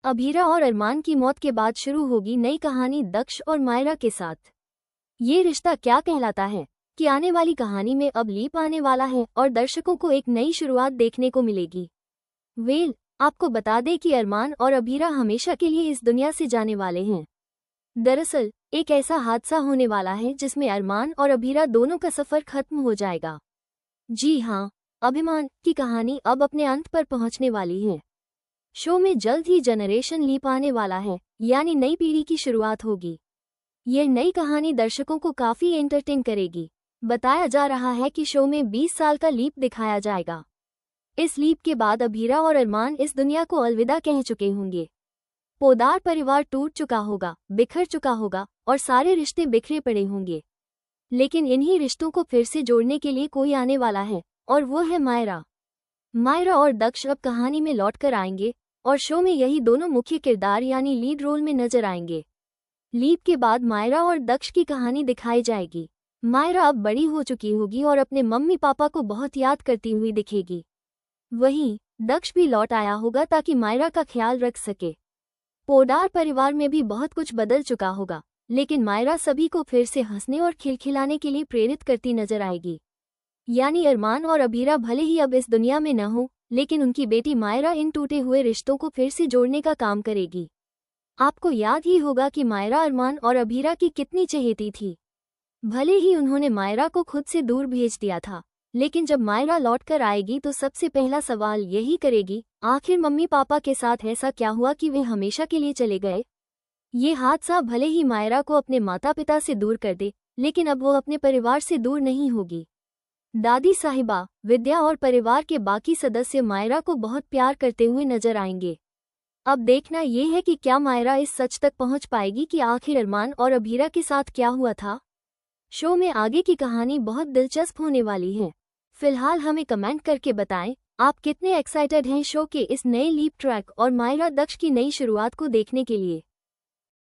अभीरा और अरमान की मौत के बाद शुरू होगी नई कहानी दक्ष और मायरा के साथ। ये रिश्ता क्या कहलाता है कि आने वाली कहानी में अब लीप आने वाला है और दर्शकों को एक नई शुरुआत देखने को मिलेगी। आपको बता दें कि अरमान और अभीरा हमेशा के लिए इस दुनिया से जाने वाले हैं। दरअसल एक ऐसा हादसा होने वाला है जिसमें अरमान और अभीरा दोनों का सफर खत्म हो जाएगा। जी हाँ, अभिमान की कहानी अब अपने अंत पर पहुंचने वाली है। शो में जल्द ही जनरेशन लीप आने वाला है, यानी नई पीढ़ी की शुरुआत होगी। ये नई कहानी दर्शकों को काफी एंटरटेन करेगी। बताया जा रहा है कि शो में 20 साल का लीप दिखाया जाएगा। इस लीप के बाद अभीरा और अरमान इस दुनिया को अलविदा कह चुके होंगे। पोदार परिवार टूट चुका होगा, बिखर चुका होगा और सारे रिश्ते बिखरे पड़े होंगे। लेकिन इन्हीं रिश्तों को फिर से जोड़ने के लिए कोई आने वाला है और वो है मायरा। मायरा और दक्ष अब कहानी में लौट कर आएंगे और शो में यही दोनों मुख्य किरदार यानी लीड रोल में नजर आएंगे। लीप के बाद मायरा और दक्ष की कहानी दिखाई जाएगी। मायरा अब बड़ी हो चुकी होगी और अपने मम्मी पापा को बहुत याद करती हुई दिखेगी। वहीं दक्ष भी लौट आया होगा ताकि मायरा का ख्याल रख सके। पोदार परिवार में भी बहुत कुछ बदल चुका होगा, लेकिन मायरा सभी को फिर से हंसने और खिलखिलाने के लिए प्रेरित करती नजर आएगी। यानी अरमान और अभीरा भले ही अब इस दुनिया में न हो, लेकिन उनकी बेटी मायरा इन टूटे हुए रिश्तों को फिर से जोड़ने का काम करेगी। आपको याद ही होगा कि मायरा अरमान और अभीरा की कितनी चहेती थी। भले ही उन्होंने मायरा को खुद से दूर भेज दिया था, लेकिन जब मायरा लौट कर आएगी तो सबसे पहला सवाल यही करेगी, आखिर मम्मी पापा के साथ ऐसा क्या हुआ कि वे हमेशा के लिए चले गए। ये हादसा भले ही मायरा को अपने माता पिता से दूर कर दे, लेकिन अब वो अपने परिवार से दूर नहीं होगी। दादी साहिबा, विद्या और परिवार के बाकी सदस्य मायरा को बहुत प्यार करते हुए नजर आएंगे। अब देखना ये है कि क्या मायरा इस सच तक पहुंच पाएगी कि आखिर अरमान और अभीरा के साथ क्या हुआ था। शो में आगे की कहानी बहुत दिलचस्प होने वाली है। फिलहाल हमें कमेंट करके बताएं, आप कितने एक्साइटेड हैं शो के इस नए लीप ट्रैक और मायरा दक्ष की नई शुरुआत को देखने के लिए।